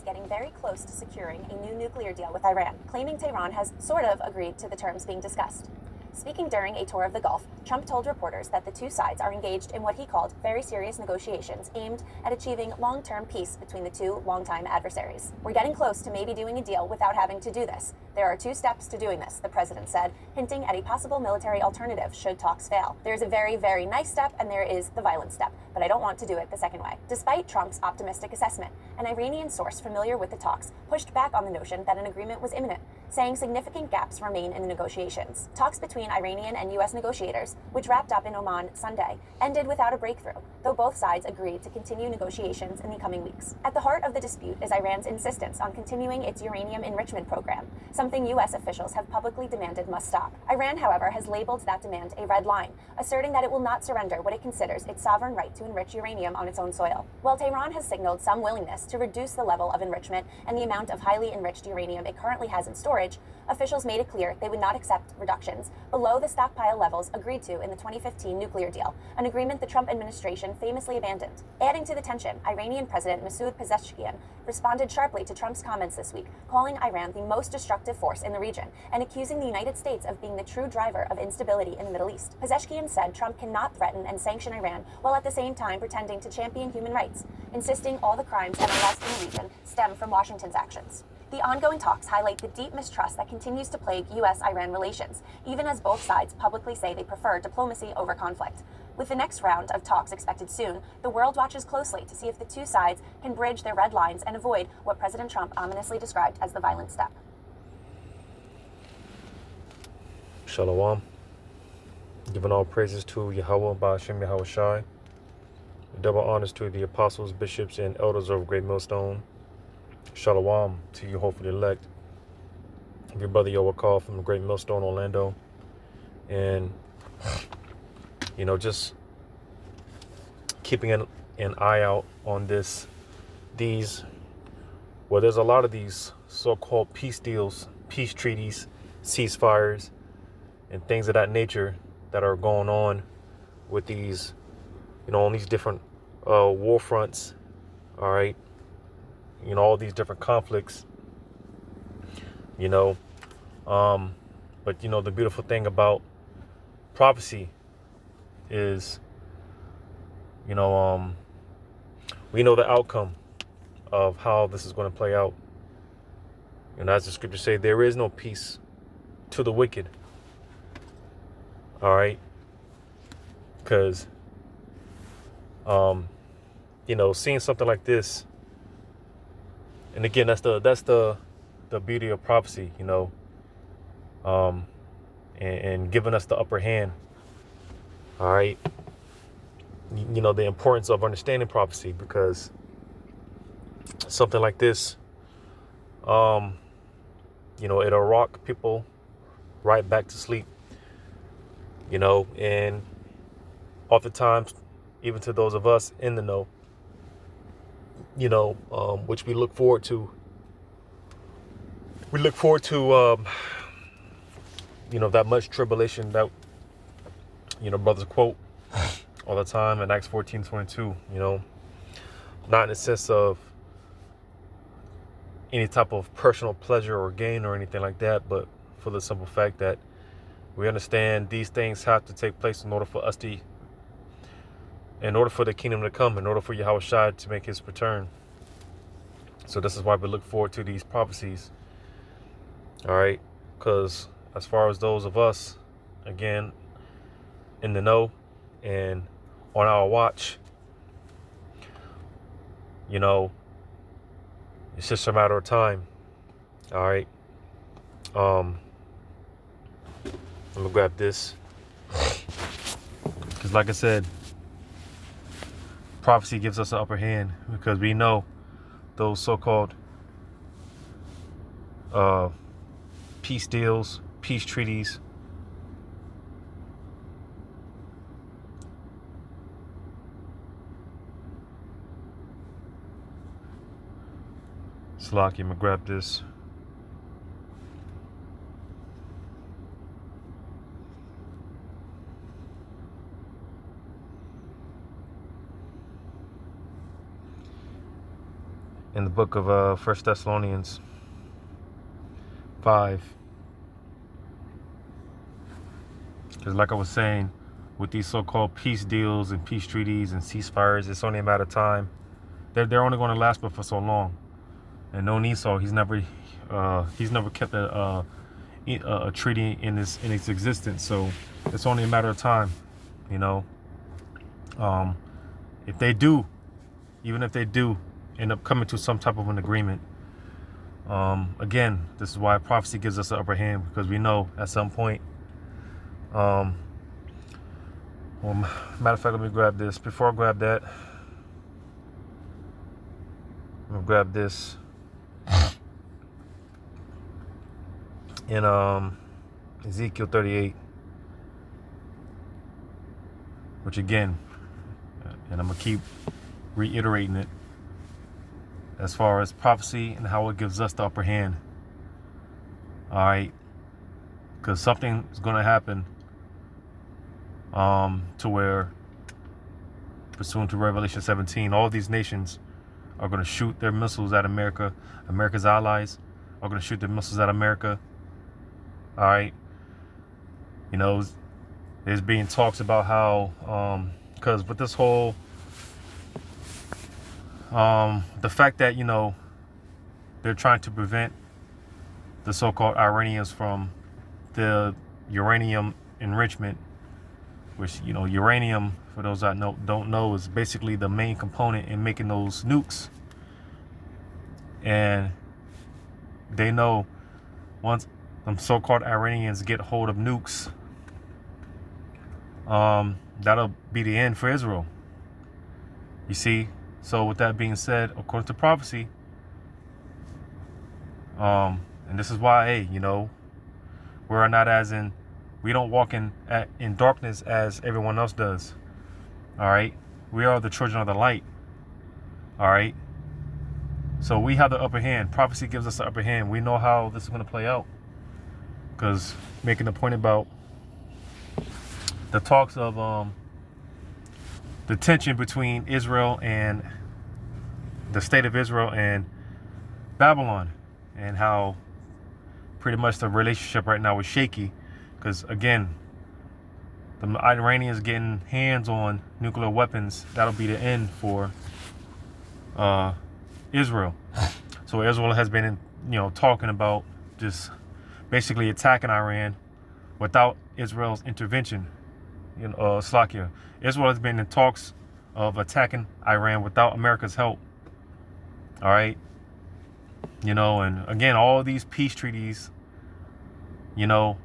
getting very close to securing a new nuclear deal with Iran, claiming Tehran has sort of agreed to the terms being discussed. Speaking during a tour of the Gulf, Trump told reporters that the two sides are engaged in what he called very serious negotiations aimed at achieving long-term peace between the two longtime adversaries. "We're getting close to maybe doing a deal without having to do this. There are 2 steps to doing this," the president said, hinting at a possible military alternative should talks fail. "There's a very, very nice step and there is the violent step, but I don't want to do it the second way." Despite Trump's optimistic assessment, an Iranian source familiar with the talks pushed back on the notion that an agreement was imminent, saying significant gaps remain in the negotiations. Talks between Iranian and U.S. negotiators, which wrapped up in Oman Sunday, ended without a breakthrough, though both sides agreed to continue negotiations in the coming weeks. At the heart of the dispute is Iran's insistence on continuing its uranium enrichment program, something U.S. officials have publicly demanded must stop. Iran, however, has labeled that demand a red line, asserting that it will not surrender what it considers its sovereign right to enrich uranium on its own soil. While Tehran has signaled some willingness to reduce the level of enrichment and the amount of highly enriched uranium it currently has in storage, officials made it clear they would not accept reductions below the stockpile levels agreed to in the 2015 nuclear deal, an agreement the Trump administration famously abandoned. Adding to the tension, Iranian President Masoud Pezeshkian responded sharply to Trump's comments this week, calling Iran the most destructive force in the region and accusing the United States of being the true driver of instability in the Middle East. Pezeshkian said Trump cannot threaten and sanction Iran while at the same time pretending to champion human rights, insisting all the crimes and unrest in the region stem from Washington's actions. The ongoing talks highlight the deep mistrust that continues to plague U.S.-Iran relations, even as both sides publicly say they prefer diplomacy over conflict. With the next round of talks expected soon, the world watches closely to see if the two sides can bridge their red lines and avoid what President Trump ominously described as the violent step. Shalom. Giving all praises to Yahweh, Ba'ashem Yahweh Shai. Double honors to the apostles, bishops, and elders of Great Millstone. Shalom to you, hopefully elect. Your brother Yoel from the Great Millstone, Orlando. And, just keeping an eye out on there's a lot of these so-called peace deals, peace treaties, ceasefires, and things of that nature that are going on with these, on these different war fronts, all right? All these different conflicts, but, the beautiful thing about prophecy is, we know the outcome of how this is going to play out. And as the scriptures say, there is no peace to the wicked. All right. Because, seeing something like this, and again, that's the beauty of prophecy, and giving us the upper hand. All right. The importance of understanding prophecy, because something like this, it'll rock people right back to sleep, and oftentimes, even to those of us in the know, which we look forward to. We look forward to, that much tribulation that, brothers quote all the time in Acts 14:22, not in the sense of any type of personal pleasure or gain or anything like that, but for the simple fact that we understand these things have to take place in order for the kingdom to come, in order for Yahweh Shai to make his return. So this is why we look forward to these prophecies. All right. Because as far as those of us, again, in the know and on our watch, it's just a matter of time. All right. Let me grab this. Because like I said, prophecy gives us an upper hand, because we know those so-called peace deals, peace treaties, Slocky, I'm gonna grab this. in the book of 1 Thessalonians 5. Because like I was saying, with these so-called peace deals and peace treaties and ceasefires, it's only a matter of time. They're only going to last but for so long. And no Esau, he's never kept a treaty in its existence. So it's only a matter of time, you know. If they do, even if they do end up coming to some type of an agreement, again, this is why prophecy gives us the upper hand, because we know at some point. Well, matter of fact, let me grab this. Before I grab that, I'm gonna grab this in Ezekiel 38, which again, and I'm gonna keep reiterating it, as far as prophecy and how it gives us the upper hand. All right, because something is going to happen to where, pursuant to Revelation 17, all these nations are going to shoot their missiles at America. America's allies are going to shoot their missiles at America. All right, you know, there's being talks about how, because with this whole the fact that, you know, they're trying to prevent the so-called Iranians from the uranium enrichment, which, you know, uranium, for those that don't know, is basically the main component in making those nukes. And they know once them so-called Iranians get hold of nukes, that'll be the end for Israel. You see? So with that being said, according to prophecy, and this is why, hey, you know, we're not we don't walk in darkness as everyone else does. All right, we are the children of the light. All right, so we have the upper hand. Prophecy gives us the upper hand. We know how this is going to play out, because making the point about the talks of the tension between Israel and the state of Israel and Babylon, and how pretty much the relationship right now is shaky, because again, the Iranians getting hands on nuclear weapons, that'll be the end for Israel. So Israel has been, talking about just basically attacking Iran without Israel's intervention. Slovakia. Israel has been in talks of attacking Iran without America's help. All right. And again, all of these peace treaties, I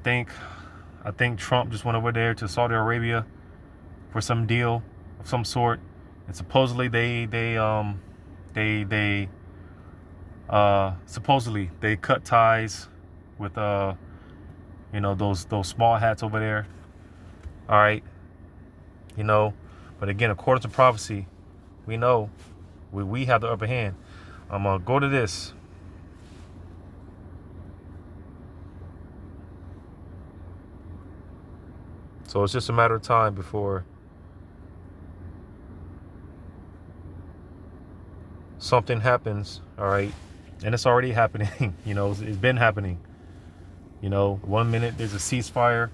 think Trump just went over there to Saudi Arabia for some deal of some sort, and supposedly they cut ties with those small hats over there. All right, but again, according to prophecy, we know we have the upper hand. I'm gonna go to this. So it's just a matter of time before something happens, all right? And it's already happening. It's been happening. 1 minute there's a ceasefire.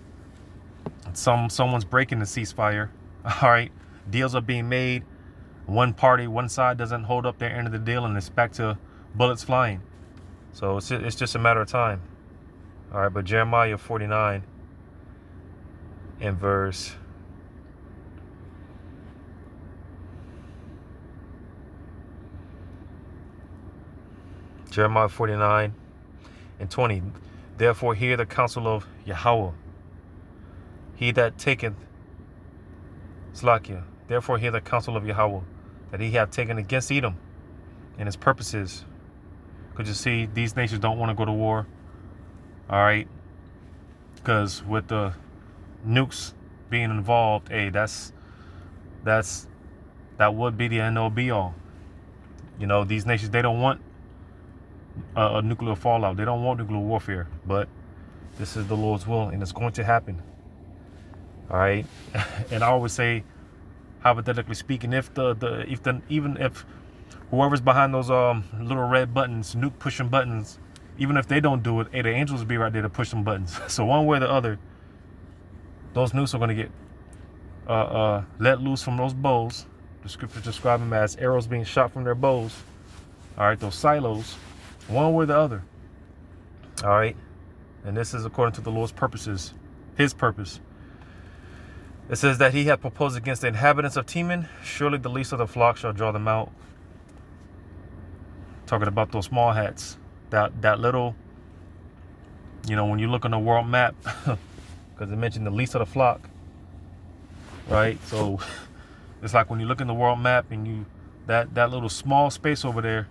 Someone's breaking the ceasefire. All right, deals are being made. One side doesn't hold up their end of the deal, and it's back to bullets flying. So it's just a matter of time. All right, but Jeremiah 49 and verse 20. Therefore hear the counsel of Yahweh, he that taketh Slakia. Therefore hear the counsel of Yahweh, that he hath taken against Edom and his purposes. Because you see, these nations don't want to go to war. All right, because with the nukes being involved, hey, that would be the end all be all. These nations, they don't want a nuclear fallout. They don't want nuclear warfare, but this is the Lord's will, and it's going to happen. All right, and I always say, hypothetically speaking, even if whoever's behind those little red buttons, nuke pushing buttons, even if they don't do it, the angels will be right there to push some buttons. So one way or the other, those nukes are going to get let loose from those bows. The scriptures describe them as arrows being shot from their bows. All right, those silos, one way or the other. All right, and this is according to the Lord's purposes, his purpose. It says that he hath proposed against the inhabitants of Teman. Surely the least of the flock shall draw them out. Talking about those small hats. That little, when you look on the world map, because it mentioned the least of the flock. Right? So it's like when you look in the world map and that little small space over there,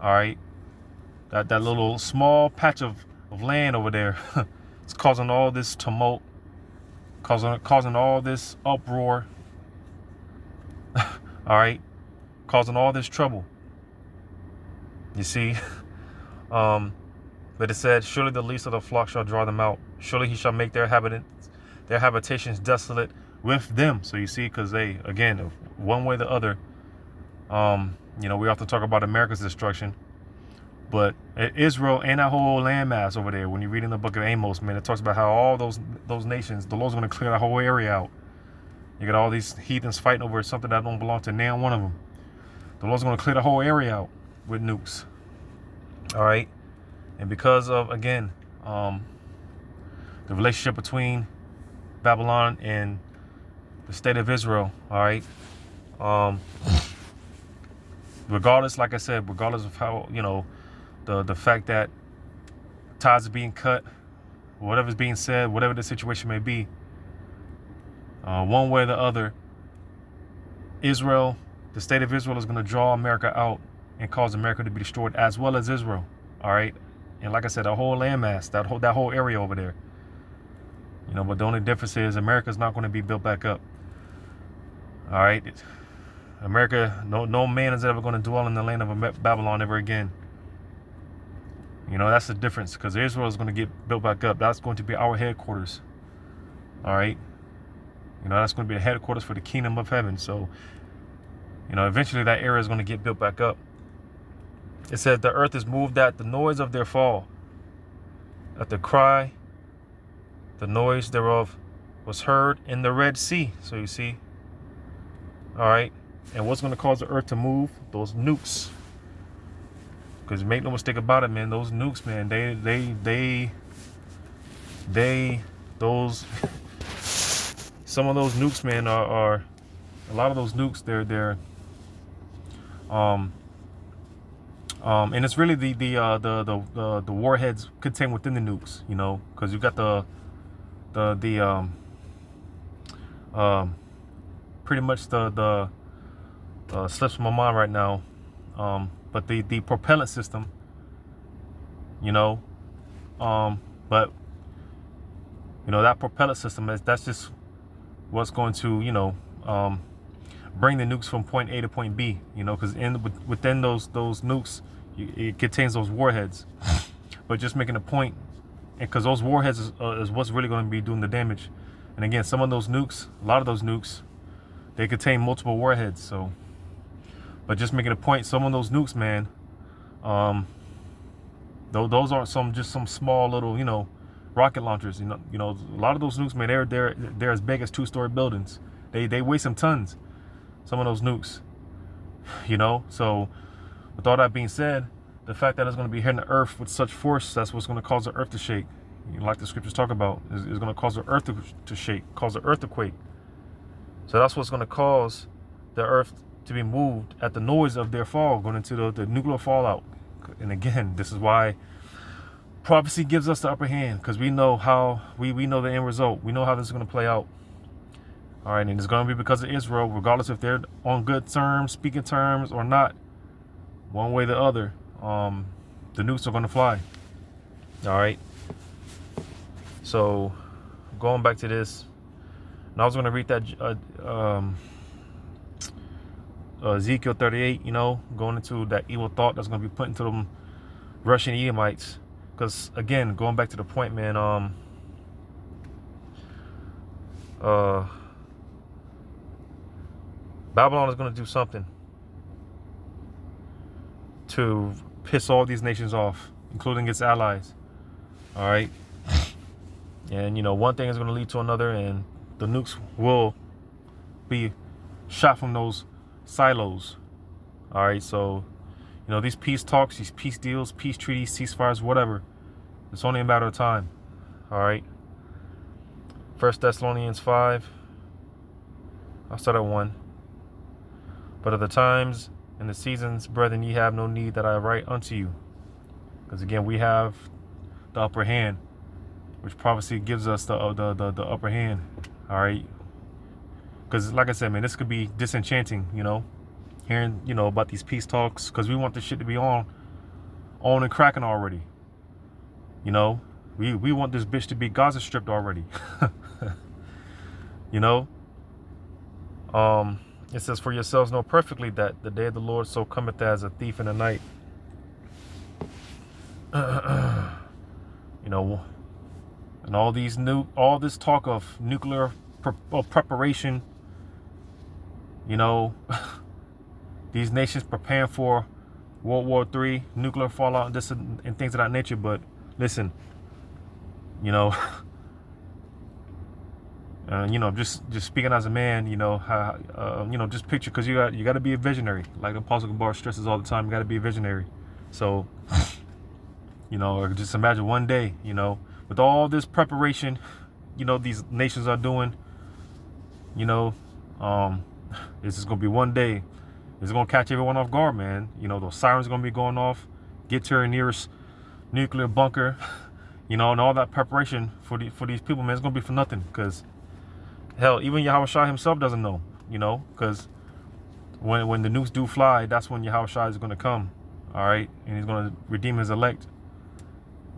all right, that little small patch of land over there, it's causing all this tumult, causing all this uproar, all right, causing all this trouble. You see, but it said, surely the least of the flock shall draw them out. Surely he shall make their habitations desolate with them. So you see, because they, again, one way or the other, we often talk about America's destruction, but Israel and that whole landmass over there, when you read in the book of Amos, man, it talks about how all those nations, the Lord's going to clear that whole area out. You got all these heathens fighting over something that don't belong to now one of them. The Lord's going to clear the whole area out with nukes. All right. And because of, again, the relationship between Babylon and the state of Israel, all right, regardless, like I said, regardless of how, the fact that ties are being cut, whatever's being said, whatever the situation may be, one way or the other, Israel, the state of Israel is going to draw America out and cause America to be destroyed, as well as Israel. All right. And like I said, the whole landmass, that whole area over there, but the only difference is America's not going to be built back up. All right. America, no man is ever going to dwell in the land of Babylon ever again. That's the difference, because Israel is going to get built back up. That's going to be our headquarters. All right. That's going to be the headquarters for the kingdom of heaven. So, eventually that area is going to get built back up. It says the earth is moved at the noise of their fall. At the cry, the noise thereof was heard in the Red Sea. So you see, all right. And what's going to cause the earth to move? Those nukes. Because make no mistake about it, man, those nukes, man, some of those nukes, man, are a lot of those nukes, they're and it's really the warheads contained within the nukes, because you got pretty much the slips from my mind right now, but the propellant system, but that propellant system that's just what's going to bring the nukes from point A to point B, because within those nukes, it contains those warheads. But just making a point, because those warheads is what's really going to be doing the damage. And again, some of those nukes, a lot of those nukes, they contain multiple warheads. So, but just making a point, some of those nukes, man, those aren't some small little, rocket launchers. A lot of those nukes, man, they're as big as 2-story buildings. They weigh some tons. Some of those nukes, So, with all that being said, the fact that it's going to be hitting the earth with such force, that's what's going to cause the earth to shake. Like the scriptures talk about, is going to cause the earth to shake, cause the earth to quake. So that's what's going to cause the earth to be moved at the noise of their fall, going into the nuclear fallout. And again, this is why prophecy gives us the upper hand, because we know how we know the end result. We know how this is going to play out. All right, and it's going to be because of Israel, regardless if they're on good terms, speaking terms, or not. One way or the other, the nukes are going to fly. All right. So, going back to this, and I was going to read that Ezekiel 38. Going into that evil thought that's going to be put into them Russian Edomites. Because again, going back to the point, man, Babylon is going to do something. to piss all these nations off, including its allies. All right. And, one thing is going to lead to another, and the nukes will be shot from those silos. All right. So, these peace talks, these peace deals, peace treaties, ceasefires, whatever, it's only a matter of time. All right. 1 Thessalonians 5. I'll start at 1. But of the times and the seasons, brethren, ye have no need that I write unto you. Because again, we have the upper hand, which prophecy gives us the upper hand. All right. Because like I said, man, this could be disenchanting, hearing, about these peace talks, because we want this shit to be on and cracking already. We want this bitch to be Gaza stripped already. It says, for yourselves know perfectly that the day of the Lord so cometh as a thief in the night. And all this talk of nuclear preparation, these nations preparing for World War III, nuclear fallout, and this and things of that nature. But listen, just speaking as a man, just picture, because you got to be a visionary. Like the Apostle Gabar stresses all the time, you got to be a visionary. So, or just imagine one day, with all this preparation, these nations are doing, this is gonna be one day. It's gonna catch everyone off guard, man. Those sirens are gonna be going off. Get to your nearest nuclear bunker, and all that preparation for these people, man. It's gonna be for nothing, because hell, even Yahweh Shai himself doesn't know, because when the nukes do fly, that's when Yahweh Shai is gonna come, all right, and he's gonna redeem his elect.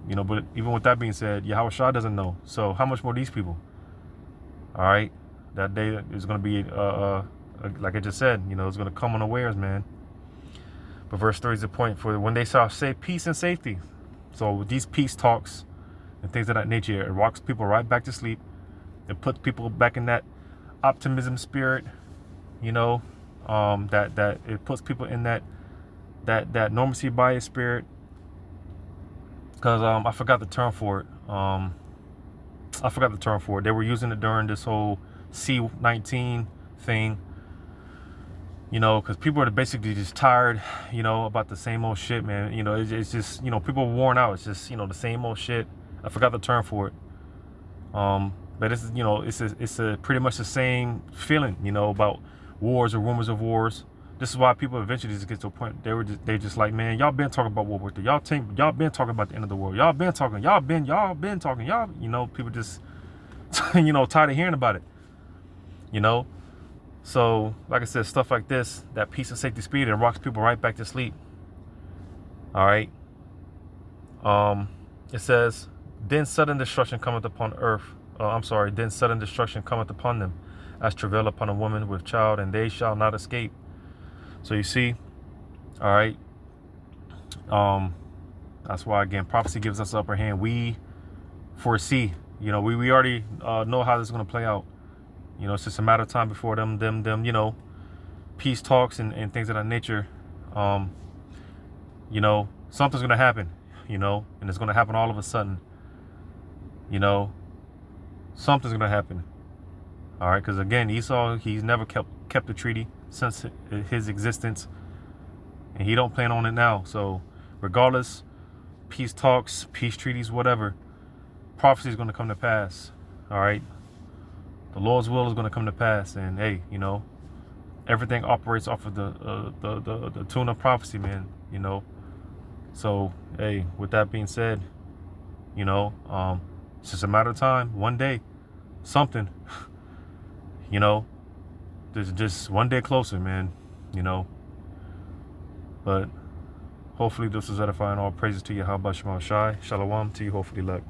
But even with that being said, Yahweh Shai doesn't know. So how much more these people? All right, that day is gonna be like I just said, it's going to come unawares, man. But verse 3 is the point. For when they shall say peace and safety. So with these peace talks and things of that nature, it rocks people right back to sleep. It puts people back in that optimism spirit, that it puts people in that normalcy bias spirit. Because I forgot the term for it. They were using it during this whole C-19 thing. Because people are basically just tired, about the same old shit, man. It's just, people are worn out. It's just, the same old shit. I forgot the term for it. But it's, it's a pretty much the same feeling, about wars or rumors of wars. This is why people eventually just get to a point they just like, man, y'all been talking about World War III. Y'all been talking about the end of the world. Y'all been talking. People just, tired of hearing about it. So, like I said, stuff like this, that peace and safety spirit, it rocks people right back to sleep. All right. It says, then sudden destruction cometh upon earth. Then sudden destruction cometh upon them, as travail upon a woman with child, and they shall not escape. So you see, all right. That's why, again, prophecy gives us the upper hand. We foresee, we already know how this is going to play out. It's just a matter of time before them, peace talks and things of that nature. Something's going to happen, and it's going to happen all of a sudden. Something's going to happen. All right. Because again, Esau, he's never kept the treaty since his existence, and he don't plan on it now. So regardless, peace talks, peace treaties, whatever, prophecy is going to come to pass. All right. The Lord's will is going to come to pass, and hey, everything operates off of the tune of prophecy, man. So hey, with that being said, it's just a matter of time. One day, something, there's just one day closer, man. But hopefully this was edifying. All praises to you. How about Shema Shai? Shalom to you. Hopefully luck.